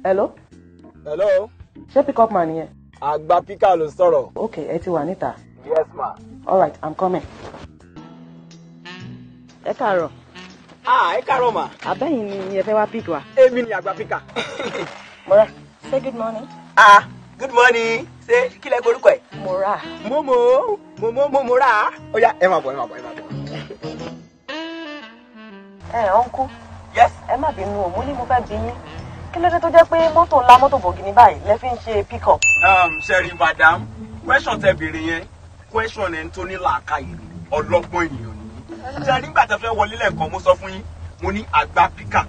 Hello? Hello? Ṣé pick up man yẹn? Agba pika ló sọ̀rọ̀. Okay, ẹ ti wà níta. Yes ma. All right, I'm coming. Ẹ káàárọ̀. Ẹ káàárọ̀ ma. Abẹ́yìn ni ẹ fẹ́ wá pick wa. Èmi ni Agba pika. Mora, say good morning. Good morning. Ṣé kí lẹ korúkọ ẹ̀? Mora. Mora. Ó yá, ẹ máa bọ̀. Uncle. Yes. Ẹ má bínú o, mo ní mo fẹ́ bi yín. Kí ló dé tó jẹ́ pé mọ́tò ńlá mọ́tò bọ̀gìnì báyìí lẹ fi ń ṣe pick up? Sherry madam, question tẹ́ béèrè yẹn, question ẹni tó ní làákàyè ọlọ́gbọ́n ènìyàn ni. Ṣé nígbà tẹ́ fẹ́ wọlé lẹ́ẹ̀kan mo sọ fún yín, mo ní Agba pika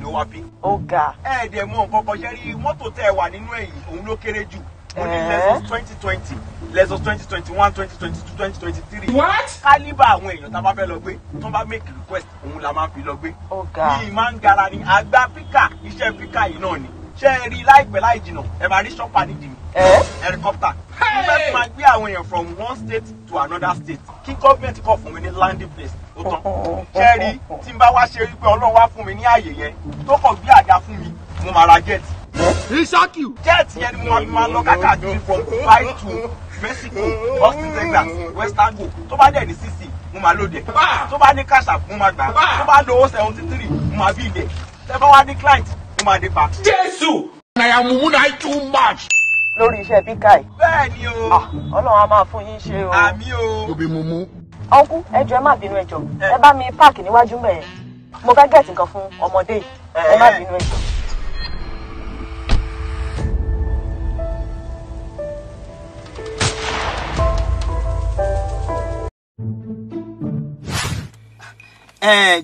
ló wá bí. Ó ga. Dẹ̀ mọ̀ nǹkan kan Sherry mọ́tò tẹ́ wà nínú ẹ̀yìn òun ló kéré jù. Mo ní Lexus 2020, Lexus 2021, 2022, 2023. What? Kálíbà àwọn èèyàn tá a bá fẹ́ lọ gbé, tó bá make request òun la máa fi lọ gbé. Ó ga. Mi máa ń gara ni Agba pika, iṣẹ́ pika yìí náà ni. Ṣé ẹ rí láìpẹ́ láì jìnnà, ẹ máa rí ṣọ́pà nídìí mi. Helicopter. Mo fẹ́ fi máa gbé àwọn èèyàn from one state to another state. Kí government kọ̀ fún mi ní landing place tó tán. Ṣé ẹ rí tí n bá wá ṣe rí pé Ọlọ́run wá fún mi ní àyè yẹn tó kàn gbé àga fún mi, mo máa ra jet. Jet yẹn ni mo máa lọ káàkiri from Dubai to Mexico, Austin, Texas, West Tango. Tó bá dẹ̀ ní CC, mo máa lóde. Tó bá ní cash app, mo máa gbà. Tó bá lo 073, mo máa bí ilẹ̀. Tẹ́ bá wá ní client, mo máa dé pa. Jésù! Nàyà mùmú náà too much. Lórí iṣẹ́ píkà yìí. Bẹ́ẹ̀ ni o. Ọlọ́run á máa fún yín ṣe o. Àmì o. Tóbi mùmú. Uncle, ẹ jọ̀ọ́ ẹ má bínú ẹ jọ̀ọ́. Ẹ bá mi páàkì níwájú mẹ́ẹ̀. Mo fẹ́ gẹ̀ẹ́tì nǹkan fún ọmọdé yìí. Ẹ má bínú ẹ jọ̀ọ́.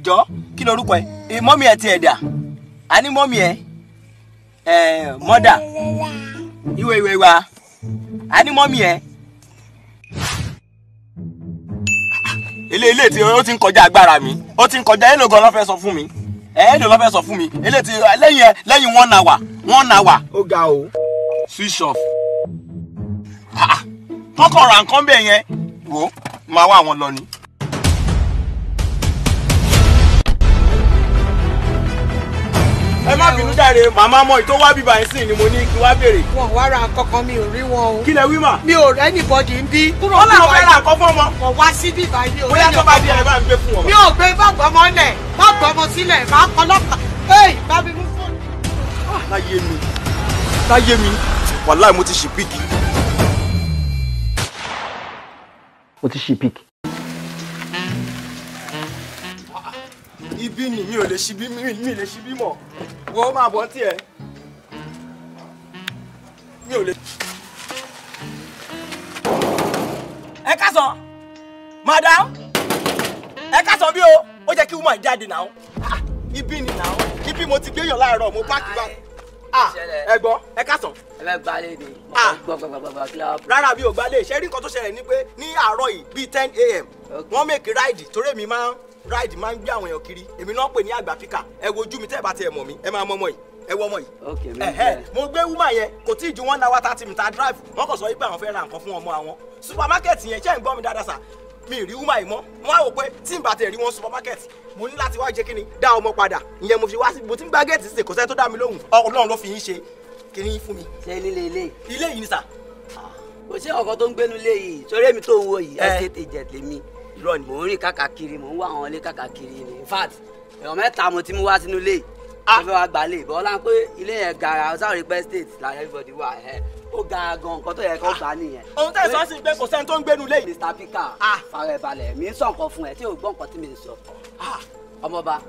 Jọ kí lorúkọ ẹ mọ́mí ẹ ti ẹ̀ dà á ní mọ́mí ẹ mọ́dà ìwé wa á ní mọ́mí ẹ. ilé tí ó ti ń kọjá agbára mi ó ti ń kọjá èlò gan ló fẹ́ sọ fún mi èlò ló fẹ́ sọ fún mi ilé tí lẹ́yìn 1 hour. Ó ga o. Switch off. Tọkàn ra nǹkan bẹ́ẹ̀ yẹn wò máa wá àwọn lọ ni. Ẹ má bínú jàre màmá mọ ìtò wá bíbá yín sí ni mo ní kí wá béèrè. Wọn wá ra kankan mi ò rí wọn o. Kí lẹ wí mà? Mi ò rẹ́ anybody ń bí. Wọ́n làwọn fẹ́ ra nǹkan fún ọmọ. Wọ́n wá sí bíbá yìí o. Bóyá tó bá di ẹ̀ bá ń gbé fún wọn. Mi ò gbé bá gbọmọ lẹ̀ bá gbọmọ sílẹ̀ bá kọ lọ́pàá. Bá mi mú fóònù. Láyé mi wàláì mo ti ṣì píkì. Mo ti ṣí pick. Ibi ni mi ò lè ṣí bí mi lè ṣí bí mọ̀. Wọ́n máa bọ́ tí ẹ. Mi ò lè. Ẹ káàsán, madam. Ẹ káàsán bí o, ó jẹ́ kí woman jáde náà. Ibi ni náà. Ibi mo ti gbéyàn láàárọ̀ mo páàkì bá. Ẹ gbọ́, ẹ káàsán. Ẹ fẹ́ gbalẹ̀ ni. Gbọ́ kílọ̀. Rárá mi ò gbalẹ̀, ṣé rí nǹkan tó ṣẹlẹ̀ ni pé ní àárọ̀ yìí bíi 10 a.m. wọ́n make ride torí èmi máa ń gbé àwọn èèyàn kiri èmi náà pè ní Agba pika ẹ wojú mi tẹ́ ẹ bá tiẹ̀ mọ̀ mí ẹ máa mọ ọmọ yìí ẹ wọ ọmọ yìí. Mo gbé woman yẹn kò tí ì ju 1 hour 30 minutes drive wọ́n kàn sọ wípé àwọn fẹ́ ra nǹkan fún ọmọ àwọn supermarket yẹn ṣé ń gbọ́ mi dáadáa sà mi ì rí woman yìí mọ́ mo wá wò pé tí n bá tẹ̀ rí wọn supermarket mo ní láti wá jẹ́ kíni dá ọmọ padà ìyẹn mo fi wá sí mo ti ń gbá gẹ́ẹ̀tì sí kò sẹ́ni tó dá mi lóhùn Ọlọ́run ló fi yín ṣe kíní fún mi. Ṣé nílé ilé? Ilé yìí ni sà. Kò sí ọkọ tó ń gbénu ilé yìí sórí èmi tó ń wo yìí estate agent lèmi. Irọ́ ni. Mò ń rìn káàkiri mò ń wá àwọn ilé káàkiri ni in fact èèyàn mẹ́ta mo ti mú wá sínú ilé tó fẹ́ wá gbalẹ̀ bọ́lá pé ilé yẹn gara ọ̀sáwòrán pẹ́ state la everybody wà ó ga gan nǹkan tó yẹ kó gbà nìyẹn. Ohun tẹ́ ẹ sọ sí pé kò sẹ́ni tó ń gbénu ilé yìí. Mr. Pika fara ẹ̀ balẹ̀ mi ń sọ nǹkan fún ẹ tí ò gbọ́ nǹkan tí mi ń sọ. Ọmọọba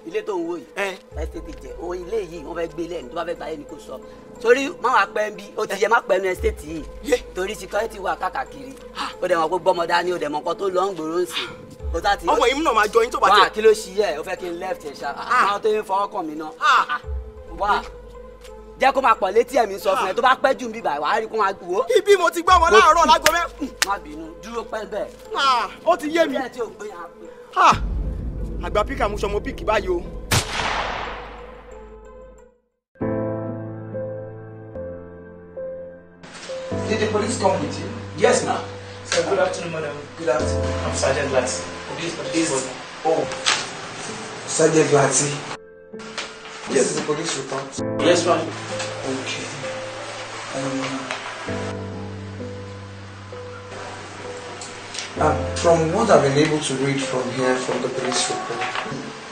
ilé tó ń wò yìí estate jẹ o ilé yìí wọ́n fẹ́ gbé lẹ́nu tó bá fẹ́ gbà yẹn ni kò sọ torí má wàá pẹ́ ń bí ó ti yẹ má pẹ́ nu estate yìí torí security wà káàkiri ó dẹ̀ mọ̀ pé gbọ́mọdá ni ó dẹ̀ mọ̀ nǹkan tó lọ ń gbòòrò ń sìn. Ọmọ yìí náà máa jọ yín tó bá tẹ. Wá kí ló ṣí ẹ o fẹ́ kí n left ẹ ṣá àwọn tó ń fọwọ́ kàn mí náà. Wá jẹ́ kó máa pọ̀ létí ẹ̀mí sọ fún ẹ tó bá pẹ́ jù ń bí báyìí wàá rí kó máa wò. Ibi mo ti gbọ́ wọn láàárọ̀ lágbo mẹ́. Má bínú dúró pẹ́ bẹ́ẹ̀. Ó ti yé mi. Bẹ́ẹ̀ tí ò gbé yàn á pé. Agba pika mú sọmọ píkì báyìí o. Did the police come with you? Yes, ma'am. Sir, good afternoon, madam. Good afternoon. I'm Sergeant Lati. Oh, Sergeant Lati. This is the police report. Yes, ma'am. Okay. From what I've been able to read from here, from the police report,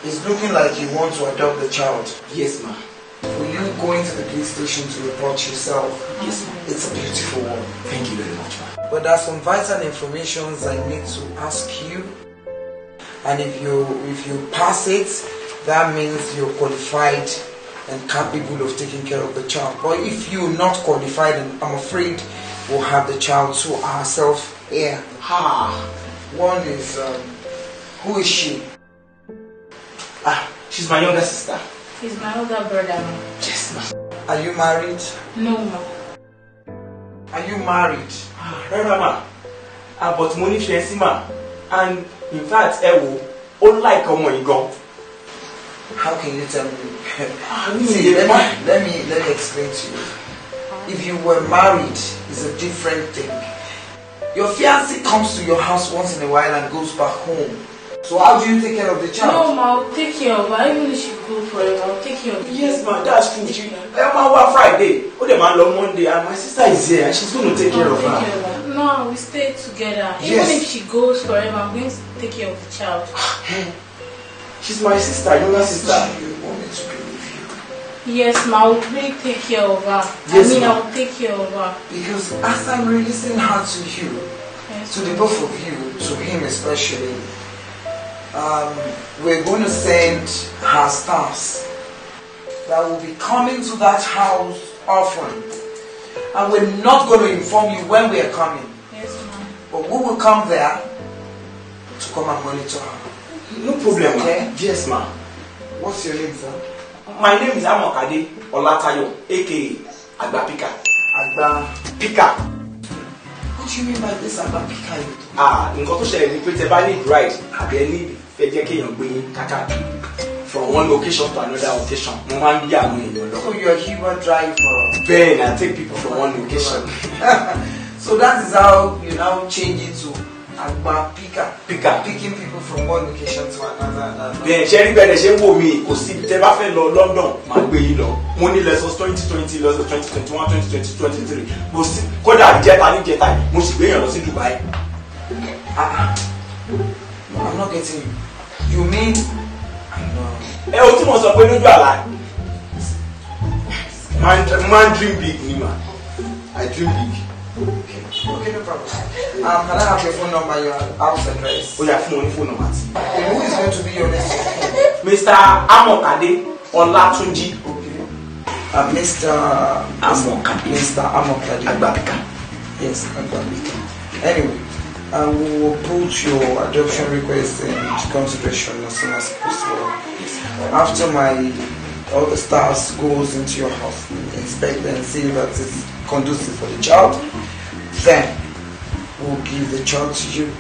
it's looking like you want to adopt the child. Yes, ma'am. Will you go into the police station to report yourself? Yes, ma'am. It's a beautiful one. Thank you very much, ma'am. But there are some vital information I need to ask you. And if you pass it, that means you're qualified and capable of taking care of the child. But if you're not qualified, then I'm afraid we'll have the child to ourselves here. One is, who is she? She's my younger sister. He's my older brother, ma'am. Yes, ma'am. Are you married? No, ma'am. Are you married? Right, ma'am. But money fiancé, ma'am. And in fact, unlike Omo. How can you tell me? See, let me explain to you. If you were married, it's a different thing. Your fiancé comes to your house once in a while and goes back home. So how do you take care of the child? No, ma, I'll take care of her. Even if she go forever, I'll take care of her. Yes, ma'am, that's true. She Friday. Man on Monday, and my sister is here, and she's going to take care of her. No, we stay together. Yes. Even if she goes forever, I'm going to take care of the child. She's my sister, younger sister. You want me to believe you? Yes, ma, I'll really take care of her. Yes, I'll take care of her. Because as I'm releasing her to you, Yes, to the both of you, to him especially, we're going to send her staffs that will be coming to that house often. And we're not going to inform you when we are coming. Yes, ma'am. But we will come there to come and monitor her. No problem, Okay? Yes, ma'am. What's your name, sir? My name is Amokade Olatayo, aka Agba Pika. Agba Pika. What do you mean by this Agba Pika? Nǹkan tó ṣẹlẹ̀ ní pé tẹ́ bá need ride àbí ẹ need fẹ́ jẹ́ kéèyàn gbé yín káàkiri from one location to another location. Mo máa ń gbé àwọn èèyàn lọ. So you're a Uber driver. Then I take people from one location. So that is how you now change it to Agba Pika. Pika. Picking people from one location to another. Then ṣe rí bẹ́ẹ̀ ṣe ń wò mí kò sí tẹ́ bá fẹ́ lọ London máa gbé yín lọ. Mo ní lessons 2020 lessons 2021 2022 2023. Mo sì kódà níjẹta mo sì gbé yàn lọ sí Dubai. No, I'm not getting you. You mean O tí mo sọ pé lójú àlá. Man dream big ni ma. I dream big. Okay, no problem. Can I have your phone number, your house address? Ó yá fún wọn ní phone number. Okay, who is going to be your next of kin? Mr. Amokade Olatunji. Mr. Amokade. Mr. Amokade. Agba Pika. Yes, Agba Pika. Anyway, we will put your adoption request into consideration as soon as possible. After all the staffs goes into your house, inspect and see that it's conducive for the child, then we'll give the child to you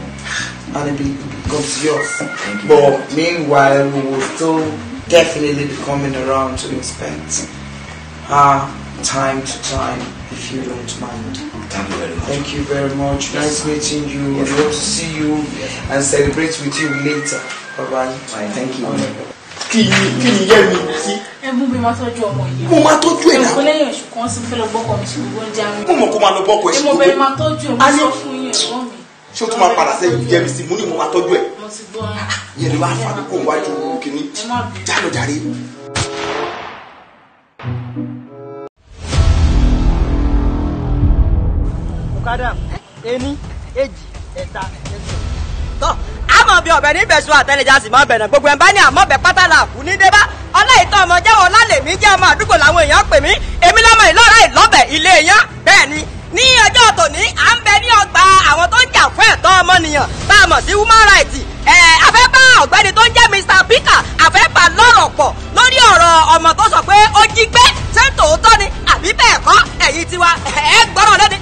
and it becomes yours. But meanwhile, we will still definitely be coming around to inspect her time to time, if you don't mind. Thank you very much. Thank you very much. Nice meeting you. I hope to see you and celebrate with you later. Bye-bye. Thank you. Kí ni yẹ mi sí? Mú mi máa tọ́jú ọmọ yìí. Mo máa tọ́jú ẹ̀ náà. Ẹ̀kọ́ lẹ́yìn oṣù kan sí fẹ́ lọ gbọ́kọ̀ mi sí gbogbo oúnjẹ àárín. Mo mọ̀ kó máa lọ bọ́kọ̀ ẹ̀ sí Mo gbogbo. bẹ̀rẹ̀ máa tọ́jú ẹ̀, mo sọ fún yín ẹ̀gbọ́n mi. Ṣé o tún máa padà sẹ́yìn jẹ́ mi sí? Mo ní mo máa tọ́jú ẹ̀. Mo ti gbọ́ ẹ̀. Yẹn ni wàá fà mí kó wájú kìíní. Ẹ má bínú. Jálọ jàre. Mukadam, ení, èjì, ẹ̀ta, ẹ̀sìn. Tọ́ àmọ́ bí ọ̀bẹ níbẹ̀ sún àtẹnìjà sì máa bẹ̀rẹ̀ gbogbo ẹ̀ bá ní àmọ́bẹ̀ pátá la kú ní débá ọláìtọ́ ọmọ jẹ́wọ́ lálẹ́mí jẹ́ ọmọ àdúgbò làwọn èèyàn pè mí èmi lọ́mọ ìlọ́ra ìlọ́bẹ̀ ilé èèyàn bẹ́ẹ̀ ni ní ọjọ́ tòní à ń bẹ ní ọgbà àwọn tó ń jà fún ẹ̀tọ́ ọmọnìyàn tá a mọ̀ sí human rights àfẹ́bá ọ̀gbẹ́ni tó ń jẹ́ Mr. Pika àfẹ́bá lọ́rọ̀ pọ̀ lórí ọ̀rọ̀ ọmọ tó sọ pé ó jí gbé ṣé tòótọ́ ni àbí bẹ́ẹ̀ kọ́ ẹ̀yin tiwa gbọ́rọ̀ lẹ́ni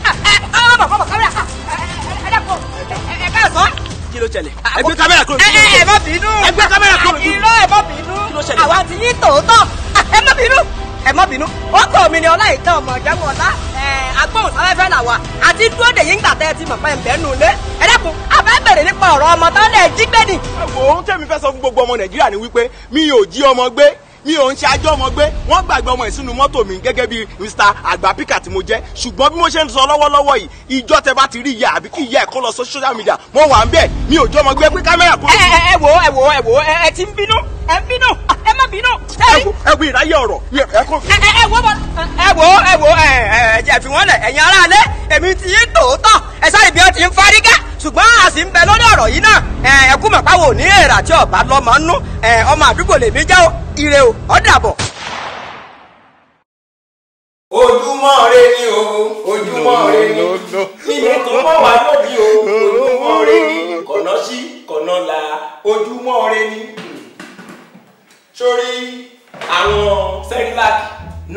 kí ló ṣẹlẹ̀? Ẹgbẹ́ kámẹ́rà kúrò. Ẹ má bínú. Ẹgbẹ́ kámẹ́rà kúrò. Irọ́ ẹ má bínú. Kí ló ṣẹlẹ̀? Àwa ti yín tòótọ́. Ẹ má bínú. Ẹ má bínú. Ó kọ́ mi ni ọláìtàn ọmọ ìjẹ́wọ̀ ọ̀la. Agbóhùnsáfẹ́fẹ́ là wà. Àti dúró dè yín gbà tẹ́ ẹ ti mọ̀ pé ń bẹ́ẹ̀ nù lé. Ẹ dẹ́kun, a fẹ́ bẹ̀rẹ̀ nípa ọ̀rọ̀ ọmọ tán lẹ̀ jí gbé ni. Ohun tẹ́mi fẹ́ sọ fún gbogbo ọmọ Nàìjíríà ni wípé mi ò jí ọmọ gbé. mi ò ń ṣe ajọ́ ọmọ gbé wọ́n gbàgbé ọmọ ìsínú mọ́tò mi gẹ́gẹ́ bí Mr. Agba píkà tí mo jẹ́ ṣùgbọ́n bí mo ṣe ń sọ lọ́wọ́lọ́wọ́ yìí ìjọ tẹ bá ti rí ìyá àbí kí ìyá ẹ̀ kó lọ sí social media mo wà ń bẹ̀ mi ò jọ́ ọmọ gbé pé kámẹ́rà kúrò. ẹ wo ẹ ti ń bínú ẹ ń bínú ẹ má bínú. ẹ wo ìráyè ọ̀rọ̀ ẹ jẹ́ fi wọ́n lẹ̀ ẹ̀yin aráalé èmi ti yín tòótọ́ ẹ sáré bí wọ́n ti ń fárígá ṣùgbọ́n a sì ń bẹ lórí ọ̀rọ̀ yìí náà ẹ kú mọ̀ páwo ní èrà tí ọba lọ́mọ nú ọmọ àdúgbò lèmi jẹ́ o ire o ó dàbọ̀. ojúmọ́ re ni o ojúmọ́ re ni ilé tó mọ́ wá lónìí o ojúmọ́ re ni kọ̀nà sí kọ̀nà la ojúmọ́ re ni. sórí àwọn sẹ́ríláàkì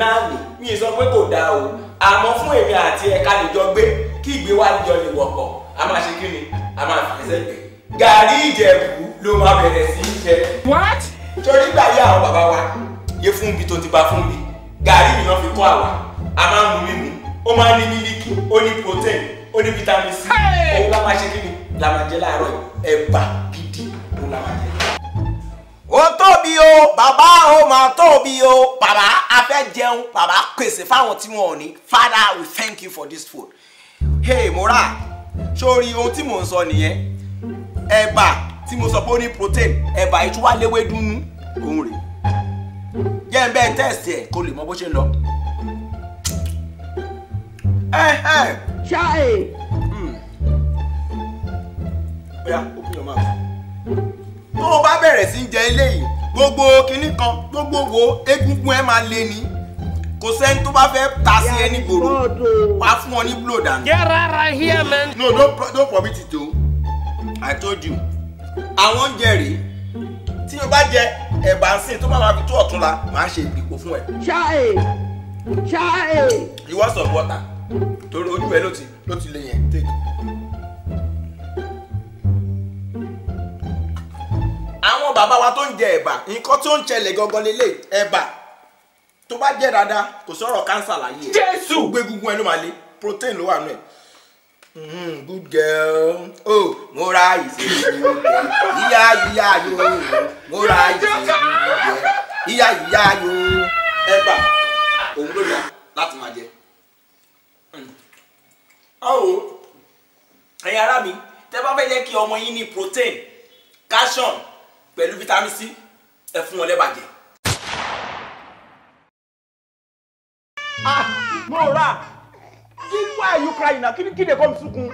náà mi sọ pé kò dáa o àmọ́ fún èmi àti ẹ̀ka lè jọ gbé kí ìgbé wa jọ lè wọ̀pọ̀ a máa ṣe kí ni a máa fi ẹsẹ̀ gbé gàrí Ìjẹ̀bú ló máa bẹ̀rẹ̀ sí í jẹ. what? torí gbà yá àwọn bàbá wa yé fún bi tó ti bá fún bi gàrí yìí náà fi kọ́ àwa a máa ń mu mímu ó máa ń ní mílíkì ó ní protein ó ní vitamin C òun la máa ṣe kí ni la máa jẹ láàárọ̀ ẹ̀bà gidi òun la máa jẹ. ó tóbi o bàbá ó máa tóbi o bàbá a fẹ́ jẹun bàbá pèsè fáwọn tí wọn ò ní. Father, we thank you for this food. Hey Mora, sórí ohun tí mò ń sọ nìyẹn ẹ̀bà tí mo sọ pé ó ní protein ẹ̀bà ìtúwá léwé dúnú òun rè jẹ́ ń bẹ́ẹ̀ tẹ́ẹ̀sì ẹ̀ kó lè mọ bó ṣe ń lọ. ṣáì. bóyá ó kí lọ máa fún tó o bá bẹ̀rẹ̀ sí í jẹ eléyìí gbogbo kinní kan gbogbo wo egungun ẹ máa lé ní kò sẹ́ni tó bá fẹ́ ta sí ẹ ní gbòòrò wá fún ọ ní blow dànù. Get right here, man. No, don't permit it o. I told you. Àwọn oúnjẹ rèé tí o bá jẹ ẹ̀bà ń sìn tó máa fi tó ọ̀túnla máa ṣe ìdìpọ̀ fún ẹ. ṣáì. You want some water? Torí ojú ẹ ló ti lè yẹn. Take. Àwọn bàbá wa tó ń jẹ ẹ̀bà nǹkan tó ń ṣẹlẹ̀ gangan lélẹ̀ ẹ̀bà tó bá jẹ́ dáadáa kò sọ̀rọ̀ kánsà láyé ẹ̀. Jésù gbé gungun ẹ ló máa lé protein ló wà nù ẹ̀. Good girl. Oh, mo ra ìṣègùn ìyá yo. Mo ra ìṣègùn ìyá yo. Ẹ̀bà òun ló yà láti máa jẹ. Ẹ̀yin ará mi tẹ́ bá fẹ́ jẹ́ kí ọmọ yín ní protein calcium pẹ̀lú vitamin C ẹ fún wọn lẹ́bàjẹ́. Mo ra. Why are you crying now? Kí lè kọ́ mi sunkún?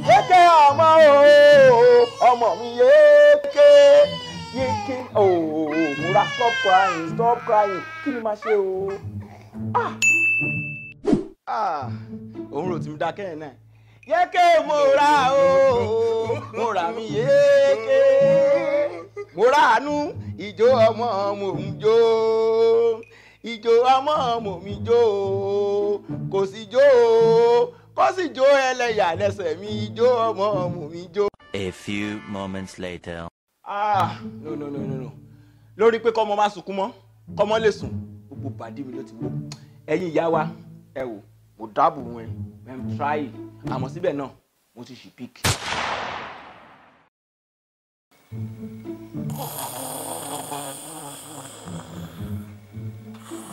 Yéké ọmọ ọmọ mi yéké. Múra stop crying. Kí ni máa ṣe o? Òun rò tí mi dákẹ́ ẹ̀ náà. Yéké múra mi yéké. Múra àánú. Ìjó ọmọ mò ń jó ìjó ọmọ mò mi jó kò sì jó ẹlẹ́yà lẹ́sẹ̀ mi ìjó ọmọ mò mi jó. A few moments later. No. Lórí pé kọ́mọ má sunkún mọ́ kọ́mọ lè sùn gbogbo bàdí mi ló ti wó ẹ̀yin ìyá wa ẹ wò mo dáàbò wọn ẹ̀ try àmọ́ síbẹ̀ náà mo ti ṣì pick.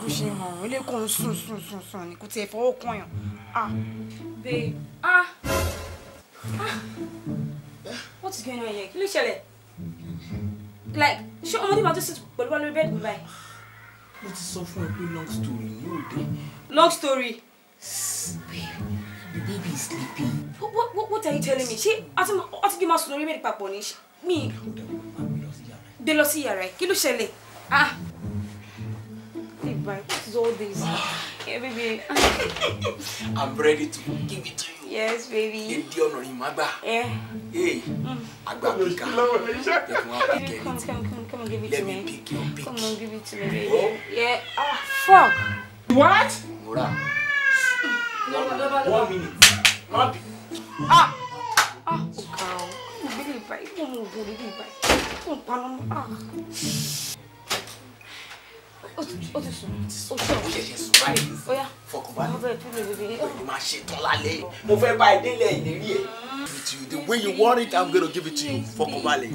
bó ṣe hàn ilé kan sùn ni kò tiẹ̀ fọwọ́ kan yàn. Babe, what is going on here? Kí ló ṣẹlẹ̀? Like, ṣé ọmọdé máa tó sit pẹ̀lú wa lórí bẹ́ẹ̀dì mi báyìí? Mo ti sọ fún ẹ pé long story ní òde. Long story? The baby is sleeping. What are you telling me? Ṣé ọtí bí máa sùn lórí bẹ́ẹ̀dì papọ̀ ni? Mi gbé lọ sí yàrá ẹ̀. Kí ló ṣẹlẹ̀? Babe, what is all this? Yeah, baby. I'm ready to give it to you. Yes, baby. Edi ọ̀nà ni màá gbà. Hey, Agba pika. Come on, give it to me. Let me pick your pick. Come on, give it to me, baby. Yeah. Fuck. What? Mora. 1 minute. Not. Carl. Baby, bye. Come on, baby, bye. Come on, Ó ṣẹ̀ṣẹ̀ sùn. báyìí Oya. fọkànbalẹ̀. Mo bẹ̀ tún lè bèbè. Èmi máa ṣe tán lálẹ́. Mo fẹ́ bá ìdílé ìlérí ẹ̀. The way you want it, I'm gonna give it to you. Fọkànbalẹ̀.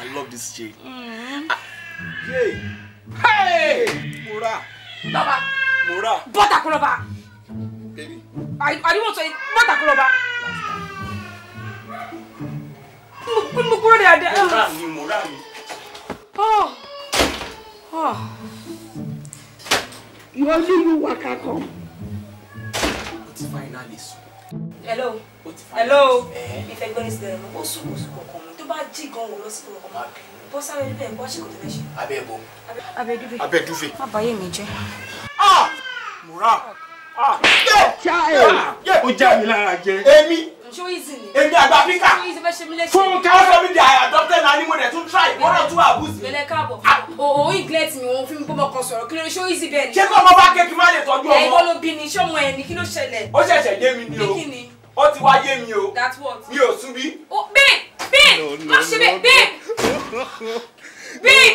I love this shade. Yay! Hey! Mura! Baba! Mura! Bọ́tà kúlọ̀bà! Baby. I don't want to eat bọ́tà kúlọ̀bà! Mo kúrò dáadáa. Mura ni. You only you waka come. It's finally so. Hello. Hello. Ìfẹ́ gbọ́n ní sílẹ̀ lọ́wọ́. Ó sùn kọ̀ọ̀kan mi. Tó bá jí gan wò lọ sí kọ̀ọ̀kan mi. Bọ́ sáré níbẹ̀ bọ́ ṣe kò tẹ̀lé ṣe. Abẹ́bọ. Abẹ́dúfẹ́. Abẹ́dúfẹ́. Má bàyẹ̀ mi jẹ́. Mura! Ó já mi lára jẹ. Èmi! Ṣé ó easy ni? Èmi Agba Pika! Ṣé ó easy fẹ́ ṣe mí léṣe? Fún káwọ́ mi di adopted na ni mo dẹ̀ tún try. Wọ́n náà tún abuse. Bẹ̀lẹ̀ káàbọ̀. Òun neglect mi, òun fi mi bọ́mọ kan sọ̀rọ̀. Kí ló ṣe ó easy bẹ́ẹ̀ ni? Ṣé kọ́ ọmọ bá kéèkì má lè tọ́jú ọmọ? Ẹ̀gbọ́n ló bí ni, ṣé ọmọ ẹ̀ ní kí ló ṣẹlẹ̀? Ó ṣẹ̀ṣẹ̀ yé mi ni o. Kí ni? Ó ti wá yé mi o. That's what? Mi ò sún bí. Oh, babe! Má ṣe bẹ́ẹ̀, babe! Babe!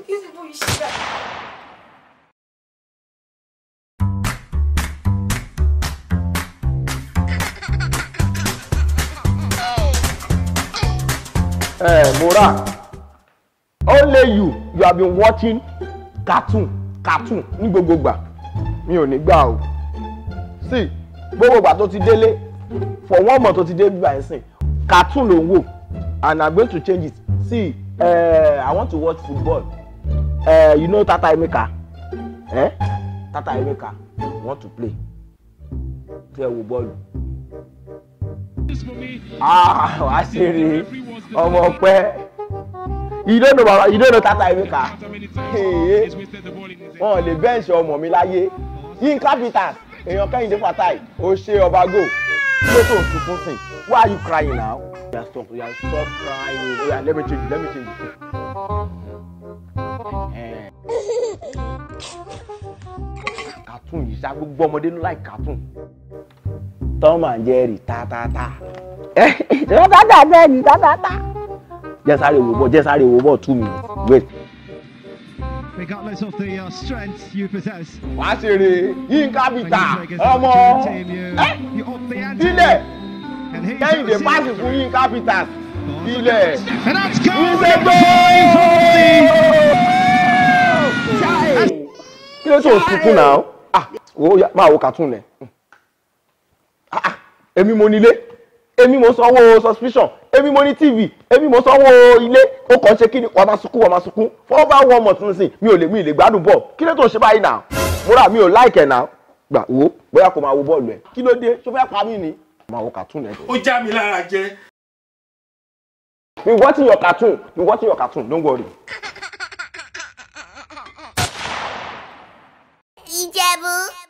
Kí ni bó yìí ṣe bẹ́ẹ̀? Mora, only you have been watching cartoon ní gbogbo gbà. Mi ò ní gbà o. See, gbogbo gbà tó ti délé, for 1 month tó ti dé bíbá ẹ̀sìn, cartoon ló ń wò, and I'm going to change it. See, I want to watch football. You know Tata Emeka? Tata Emeka want to play. Ṣé wo bọ́ọ̀lù? Wá ṣe rí ọmọ pẹ́. You don't know Baba, you don't know Tata Emeka. Wọ́n lè bench ọmọ mi láyé. Yínká Peters, èèyàn Kẹ́hìndé Fatai, ó ṣe ọba go. Kí ló tó sunkún sìn? Why are you crying now? Stop crying. Yeah, let me change it. Cartoon yìí ṣá gbogbo ọmọdé ló like cartoon. Tom and Jerry ta. Just hurry wo ball 2 minutes. Wait. Regardless of the strength you possess. Wá ṣeré Yínká Peters ọmọ. Ilẹ̀. Kẹ́hìndé pass fún Yínká Peters. Ilẹ̀. Ijebu. Kí ló tó sunkún náà? Máa wo cartoon rẹ̀. Èmi mo nílé, èmi mo sanwó subscription, èmi mo ní TV, èmi mo sanwó ilé, ó kàn ṣe kíni wàá máa sunkún for over 1 month nísìn mi ò lè gbádùn bọ́ọ̀lù. Kí ló tó ṣe báyìí náà? Múra mi ò like ẹ̀ náà. Gbà wo bóyá kò máa wo bọ́ọ̀lù ẹ̀. Kí ló dé? Ṣó fẹ́ pa mí ni? Máa wo cartoon ẹ̀. Ó já mi lára jẹ. Be watching your cartoon, don't worry. Ijebu.